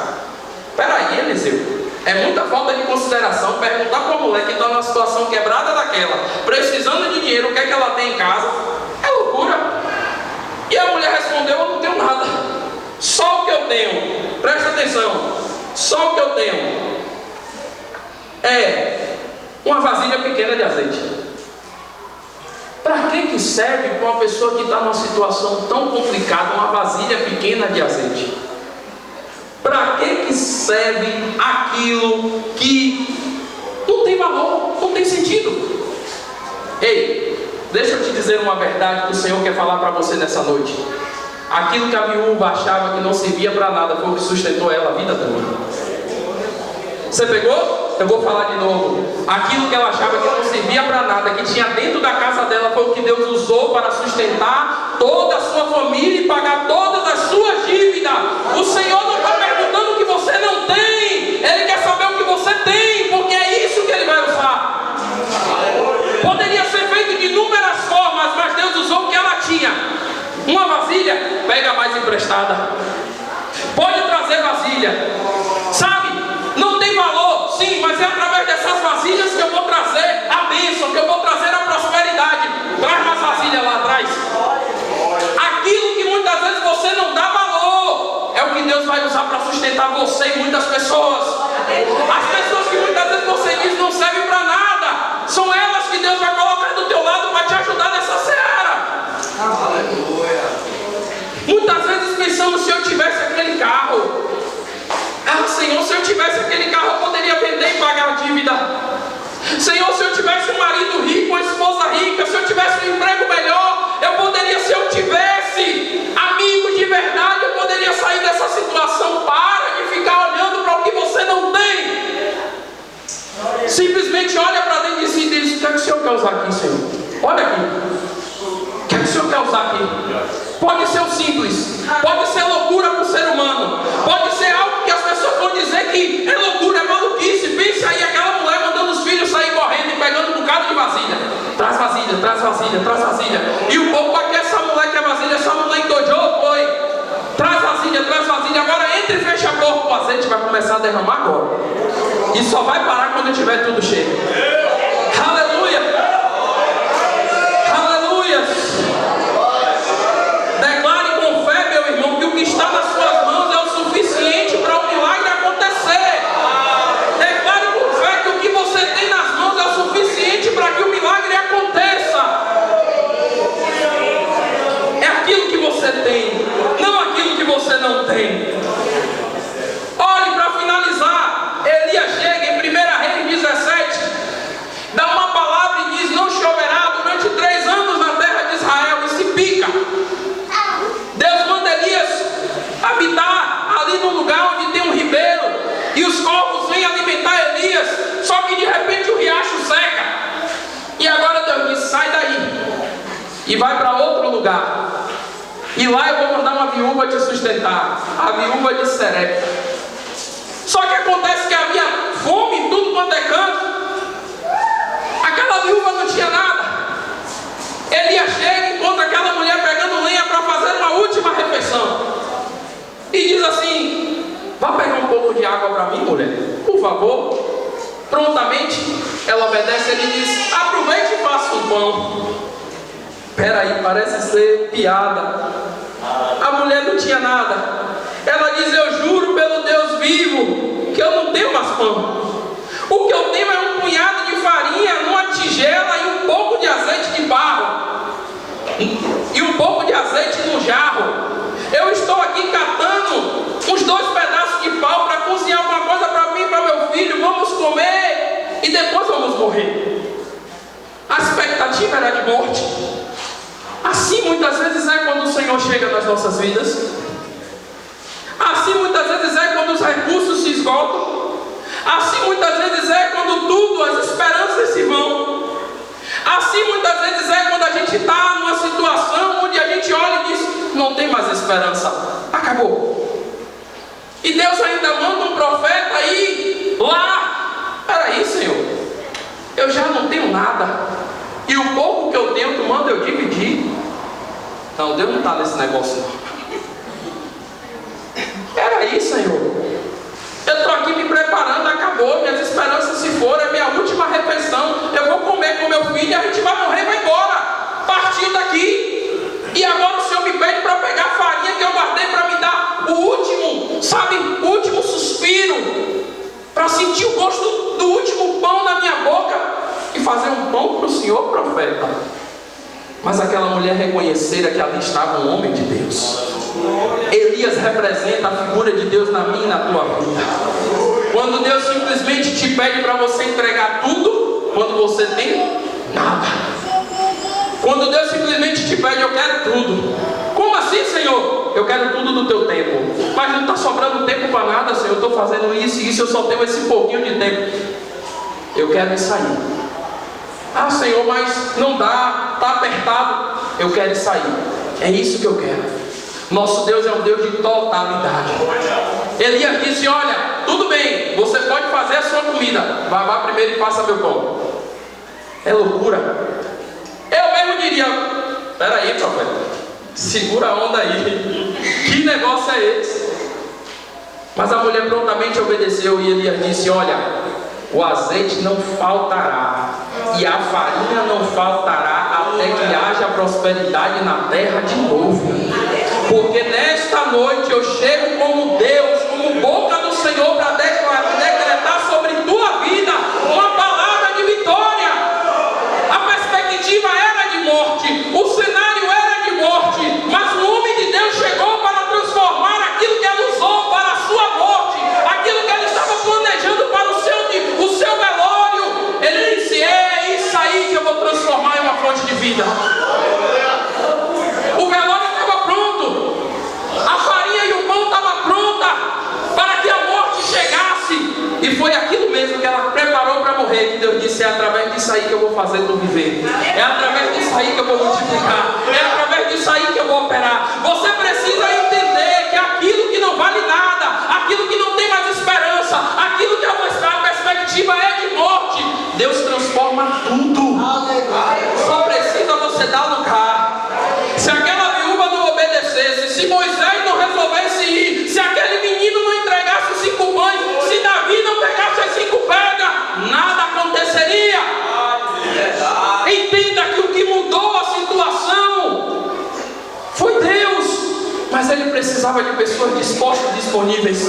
Peraí, Eliseu, é muita falta de consideração perguntar para uma mulher que está numa situação quebrada daquela, precisando de dinheiro, o que é que ela tem em casa? É loucura. E a mulher respondeu: eu não tenho nada, só o que eu tenho. Presta atenção, só o que eu tenho é uma vasilha pequena de azeite. Para que serve para uma pessoa que está numa situação tão complicada uma vasilha pequena de azeite? Para que serve aquilo que não tem valor, não tem sentido? Ei, deixa eu te dizer uma verdade que o Senhor quer falar para você nessa noite. Aquilo que a viúva achava que não servia para nada foi o que sustentou ela a vida toda. Você pegou? Eu vou falar de novo. Aquilo que ela achava que não servia para nada, que tinha dentro da casa dela, foi o que Deus usou para sustentar toda a sua família e pagar todas as suas dívidas. O Senhor não está perguntando o que você não tem, Ele quer saber o que você tem, porque é isso que Ele vai usar. Poderia ser feito de inúmeras formas, mas Deus usou o que ela tinha. Uma vasilha, pega mais emprestada. Pode trazer vasilha, sabe? Não tem valor, sim, mas é através dessas vasilhas que eu vou trazer a bênção, que eu vou trazer a prosperidade. Traz mais vasilha lá atrás. Aquilo que muitas vezes você não dá valor, é o que Deus vai usar para sustentar você e muitas pessoas. As pessoas que muitas vezes você diz não servem para nada, são elas que Deus vai colocar do teu lado para te ajudar nessa seara. Aleluia. Muitas vezes pensamos: se eu tivesse aquele carro, Senhor, se eu tivesse aquele carro, eu poderia vender e pagar a dívida. Senhor, se eu tivesse um marido rico, uma esposa rica, se eu tivesse um emprego melhor, eu poderia, se eu tivesse amigos de verdade, eu poderia sair dessa situação. Para de ficar olhando para o que você não tem. simplesmente olha para dentro de si e diz: o que é que o Senhor quer usar aqui, Senhor? Olha aqui. O que é que o Senhor quer usar aqui? Pode ser o simples, pode ser loucura para o ser humano, pode ser algo que as pessoas vão dizer que é loucura, é maluquice. Pense aí aquela mulher mandando os filhos sair correndo e pegando um bocado de vasilha. Traz vasilha, traz vasilha, traz vasilha. E o povo aqui, essa mulher que é vasilha, essa mulher entojou, foi. Traz vasilha, traz vasilha. Agora entra e fecha a porta, o azeite vai começar a derramar agora. E só vai parar quando tiver tudo cheio. Aleluia! Aleluia! Declare com fé, meu irmão, que o que está nas suas mãos é o suficiente para o milagre acontecer. Declare com fé que o que você tem nas mãos é o suficiente para que o milagre aconteça. É aquilo que você tem, não aquilo que você não tem. Olhe, para finalizar, Elias chega em 1 Reis 17, dá uma palavra e diz: não choverá durante 3 anos na terra de Israel, e se pica. Deus manda Elias habitar ali no lugar onde tem um ribeiro, e os corvos vêm alimentar Elias, só que de repente o riacho seca. E agora Deus diz: sai daí e vai para outro lugar, e lá eu vou mandar uma viúva te sustentar, a viúva de Serepta. Só que acontece que havia fome em tudo quanto é canto. Aquela viúva não tinha nada. Elias chega e encontra aquela mulher pegando lenha para fazer uma última refeição. E diz assim: vá pegar um pouco de água para mim, mulher, por favor. Prontamente ela obedece. Ele diz: aproveite e faça um pão. Peraí, parece ser piada. A mulher não tinha nada. Ela diz: eu juro pelo Deus vivo que eu não tenho mais pão. O que eu tenho é um punhado de farinha numa tigela e um pouco de azeite de barro. E um pouco de azeite num jarro. Eu estou aqui catando uns 2 pedaços de pau para cozinhar alguma coisa para mim e para meu filho. Vamos comer e depois vamos morrer. A expectativa era de morte. Assim muitas vezes é quando o Senhor chega nas nossas vidas. Assim muitas vezes é quando os recursos se esgotam. Assim muitas vezes é quando tudo, as esperanças se vão. Assim muitas vezes é quando a gente está numa situação onde a gente olha e diz: não tem mais esperança, acabou. E Deus ainda manda um profeta aí, lá: peraí, Senhor, eu já não tenho nada, e o pouco que eu tenho tu manda eu dividir. Não, Deus não está nesse negócio não. Peraí, Senhor, eu estou aqui me preparando, acabou, minhas esperanças se foram, é minha última refeição, eu vou comer com meu filho e a gente vai morrer e vai embora. Partiu daqui, e agora o Senhor me pede para pegar a farinha que eu guardei para me dar o último, sabe, o último suspiro, para sentir o gosto do último pão na minha boca e fazer um pão para o Senhor, profeta. Mas aquela mulher reconhecera que ali estava um homem de Deus. Elias representa a figura de Deus na minha e na tua vida. Quando Deus simplesmente te pede para você entregar tudo, quando você tem nada. Quando Deus simplesmente te pede: eu quero tudo. Como assim, Senhor? Eu quero tudo do teu tempo. Mas não está sobrando tempo para nada, Senhor. Eu estou fazendo isso e isso, eu só tenho esse pouquinho de tempo. Eu quero sair. Ah, Senhor, mas não dá, está apertado. Eu quero sair. É isso que eu quero. Nosso Deus é um Deus de totalidade. Elias disse: olha, tudo bem, você pode fazer a sua comida, vai lá primeiro e faça meu pão. É loucura. Eu mesmo diria: peraí, profeta, segura a onda aí, que negócio é esse? Mas a mulher prontamente obedeceu e Elias disse: olha, o azeite não faltará e a farinha não faltará até que haja prosperidade na terra de novo. Porque nesta noite eu chego como Deus, como boca do Senhor, para decretar sobre tua vida uma palavra de vitória. A perspectiva era de morte, o cenário era de morte, mas o homem de Deus chegou para transformar aquilo que ela usou para a sua morte, aquilo que ela estava planejando para o seu velório. Ele disse: é isso aí que eu vou transformar em uma fonte de vida. O velório estava pronto, a farinha e o pão estavam pronta para que a morte chegasse, e foi aquilo mesmo que ela preparou para morrer. morrer, que Deus disse: é através disso aí que eu vou fazer tu viver. É através disso aí que eu vou multiplicar. É através disso aí que eu vou operar. Você precisa entender que aquilo que não vale nada, aquilo que não tem mais esperança, aquilo que a perspectiva é de morte, Deus transforma tudo. Só precisa você dar lugar. Se aquela viúva não obedecesse, se Moisés não resolvesse ir, se aquele menino não entregasse os 5 pães, se Davi não pegasse as 5 pedras, nada aconteceria. Entenda que o que mudou a situação foi Deus, mas Ele precisava de pessoas dispostas, disponíveis.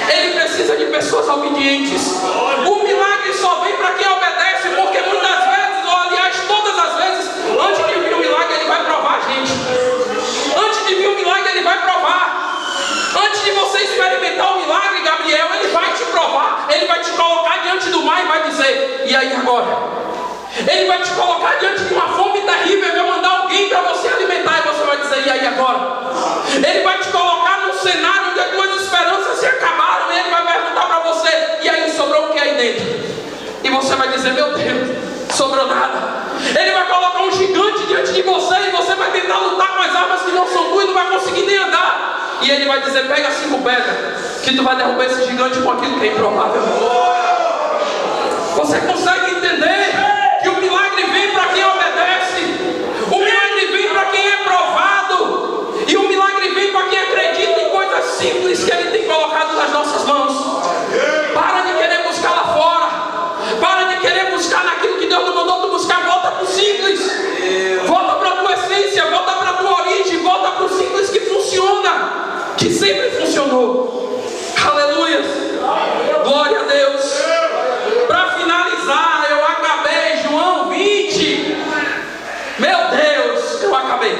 Ele precisa de pessoas obedientes. O milagre só vem para quem obedece, porque muitas vezes, ou aliás todas as vezes, antes de vir o milagre Ele vai provar a gente. Antes de vir o milagre Ele vai provar. Antes de você experimentar o milagre, Gabriel, Ele vai te provar. Ele vai te colocar diante do mar e vai dizer: e aí agora? Ele vai te colocar diante de uma fome terrível, vai mandar alguém para você alimentar, e você vai dizer: e aí agora? Ele vai te colocar num cenário onde as tuas esperanças se acabaram, e Ele vai perguntar para você: e aí, sobrou o que aí dentro? E você vai dizer: meu Deus, sobrou nada. Ele vai colocar um gigante diante de você, e você vai tentar lutar com as armas que não são tuas e não vai conseguir nem andar. E Ele vai dizer: pega 5 pedras, que tu vai derrubar esse gigante com aquilo que é improvável. Você consegue entender que o milagre vem para quem obedece? O milagre vem para quem é provado. E o milagre vem para quem acredita em coisas simples que Ele tem colocado nas nossas mãos. Para de querer buscar lá fora. Para de querer buscar naquilo que Deus não mandou tu buscar. Volta para o simples. Volta para a tua essência. Volta para a tua origem. Volta para o simples que funciona. Que sempre funcionou. Aleluia. Glória a Deus. Para finalizar, eu acabei João 20. Meu Deus, eu acabei.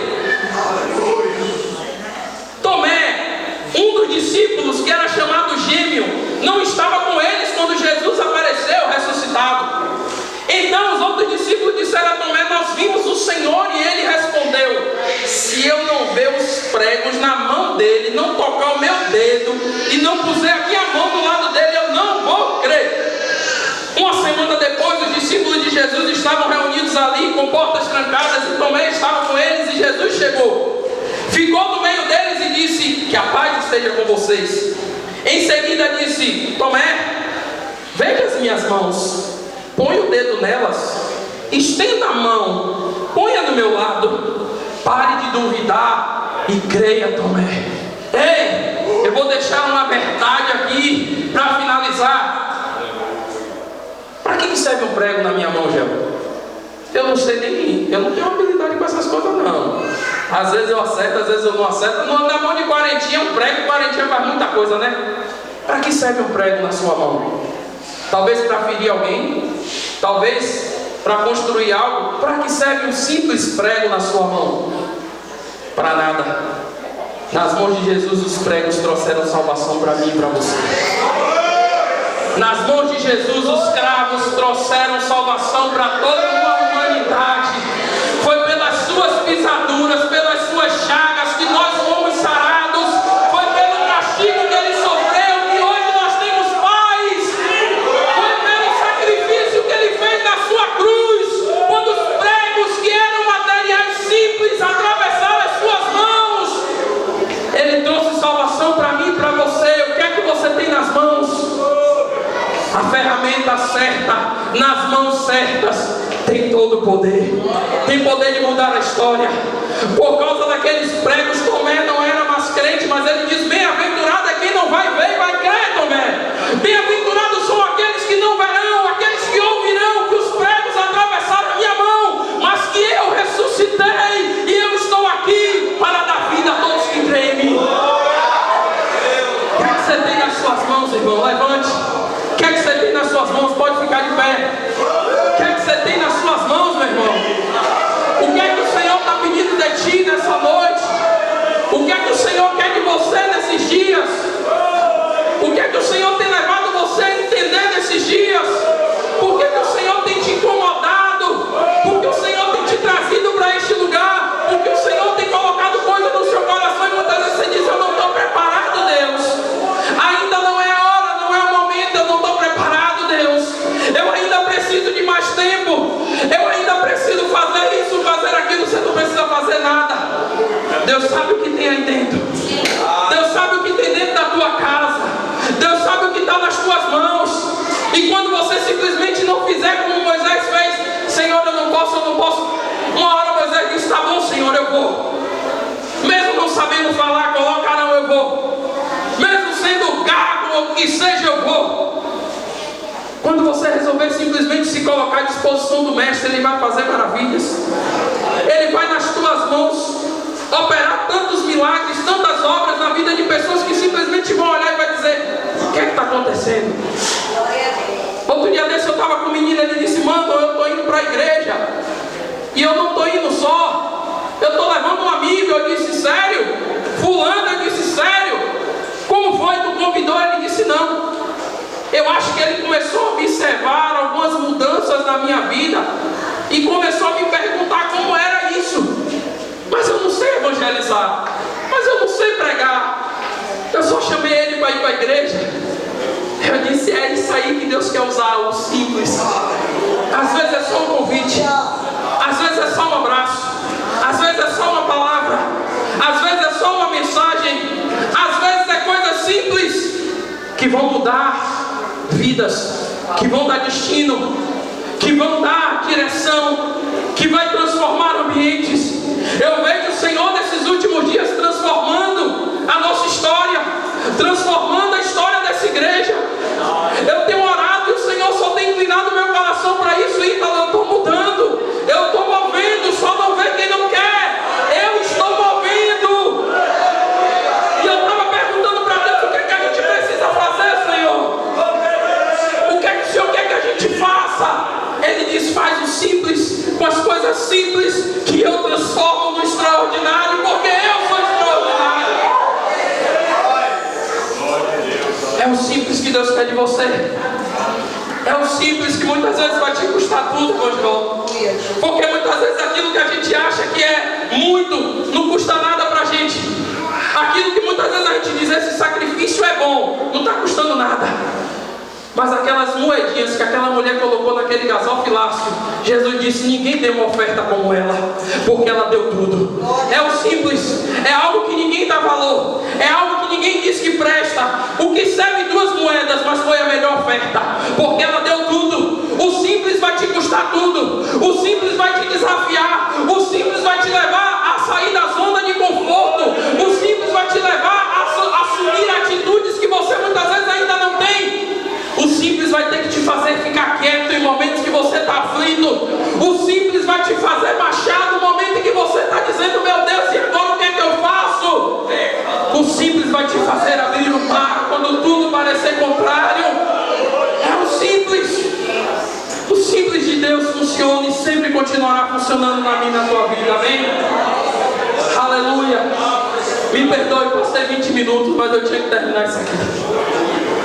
Tomé, um dos discípulos que era chamado Gêmeo, não estava com eles quando Jesus apareceu ressuscitado. Então os outros discípulos disseram a Tomé: nós vimos o Senhor. E ele respondeu: se eu não ver os pregos na mão dele, não tocar o meu dedo e não puser aqui a mão do lado dele, eu não vou crer. Uma semana depois, os discípulos de Jesus estavam reunidos ali com portas trancadas, e Tomé estava com eles, e Jesus chegou, ficou no meio deles e disse: que a paz esteja com vocês. Em seguida disse: Tomé, veja as minhas mãos, põe o dedo nelas, estenda a mão, ponha do meu lado, pare de duvidar e creia, Tomé. Ei, eu vou deixar uma verdade aqui para finalizar. Para que serve um prego na minha mão, Gel? Eu não sei nem. Eu não tenho habilidade com essas coisas, não. Às vezes eu acerto, às vezes eu não acerto. Na mão de quarentinha, um prego, quarentinha faz muita coisa, né? Para que serve um prego na sua mão? Talvez para ferir alguém, talvez para construir algo. Para que serve um simples prego na sua mão? Para nada. Nas mãos de Jesus, os pregos trouxeram salvação para mim e para você. Nas mãos de Jesus, os cravos trouxeram salvação para toda uma humanidade. Foi pelas suas pisaduras, pelas suas chagas que nós fomos sarados. Foi pelo castigo que Ele sofreu que hoje nós temos paz. Foi pelo sacrifício que Ele fez na sua cruz, quando os pregos que eram materiais simples atravessaram as suas mãos. Ele trouxe salvação para mim e para você. O que é que você tem nas mãos? A ferramenta certa, nas mãos certas, tem todo o poder. Tem poder de mudar a história. Por causa daqueles pregos, Tomé não era mais crente, mas ele diz: bem-aventurado é quem não vai ver e vai crer, Tomé. Bem-aventurados são aqueles que não verão, aqueles que ouvirão que os pregos atravessaram a minha mão, mas que eu ressuscitei e eu estou aqui para dar vida a todos que creem em mim. O que é que você tem nas suas mãos, irmão? Levante. O que é que você tem nas suas mãos? Pode ficar de pé. O que é que você tem nas suas mãos, meu irmão? O que é que o Senhor está pedindo de ti nessa noite? O que é que o Senhor quer de você nesses dias? O que é que o Senhor tem levado tempo. Eu ainda preciso fazer isso, fazer aquilo. Você não precisa fazer nada. Deus sabe o que tem aí dentro. Deus sabe o que tem dentro da tua casa. Deus sabe o que está nas tuas mãos. E quando você simplesmente não fizer como Moisés fez, Senhor, eu não posso. Uma hora Moisés disse, tá bom, Senhor, eu vou. Mesmo não sabendo falar, coloca não, eu vou. Mesmo sendo gago ou o que seja, eu vou. Quando você resolver simplesmente se colocar à disposição do Mestre, Ele vai fazer maravilhas. Ele vai nas tuas mãos operar tantos milagres, tantas obras na vida de pessoas que simplesmente vão olhar e vai dizer, o que é que está acontecendo? Outro dia desse eu estava com um menino, ele disse, mano, eu estou indo para a igreja. E eu não estou indo só. Eu estou levando um amigo. Eu disse, sério? Fulano, eu disse, sério? Como foi? Tu convidou? Ele disse, não. Eu acho que ele começou a observar algumas mudanças na minha vida. E começou a me perguntar como era isso. Mas eu não sei evangelizar. Mas eu não sei pregar. Eu só chamei ele para ir para a igreja. Eu disse, é isso aí que Deus quer usar, o simples. Às vezes é só um convite. Às vezes é só um abraço. Às vezes é só uma palavra. Às vezes é só uma mensagem. Às vezes é coisas simples que vão mudar vidas, que vão dar destino, que vão dar direção, que vai transformar ambientes. Eu vejo o Senhor nesses últimos dias transformando a nossa história, transformando a história dessa igreja. Eu tenho orado e o Senhor só tem inclinado meu coração para isso. Ítalo, eu estou mudando, eu estou movendo, só não vê quem não quer. Eu estou movendo. E eu estava perguntando para Deus, o que é que a gente precisa fazer, Senhor? O que é que o Senhor quer que a gente faça? Ele diz, faz o simples, com as coisas simples, que eu transformo no extraordinário, porque eu sou extraordinário. É o simples que Deus quer de você. É o simples que muitas vezes vai te custar tudo, meu irmão. Porque muitas vezes aquilo que a gente acha que é muito, não custa nada pra gente. Aquilo que muitas vezes a gente diz, esse sacrifício é bom, não está custando nada. Mas aquelas moedinhas que aquela mulher colocou naquele gasofilácio, Jesus disse, ninguém deu uma oferta como ela, porque ela deu tudo. É o simples, é algo que ninguém dá valor, é algo que ninguém diz que presta. O que serve 2 moedas, mas foi a melhor oferta, porque ela deu tudo. O simples vai te custar tudo. O simples vai te desafiar. O simples vai te levar a sair da zona de conforto. O simples vai te levar a assumir atitudes que você muitas vezes ainda não tem. O simples vai ter que te fazer ficar quieto em momentos que você está aflito. O simples vai te fazer baixar no momento em que você está dizendo, meu Deus, e agora o que é que eu faço? O simples vai te fazer abrir o mar quando tudo parecer contrário. É o simples. O simples de Deus funciona e sempre continuará funcionando na minha e na tua vida, amém? Aleluia. Me perdoe, passei 20 minutos, mas eu tinha que terminar isso aqui.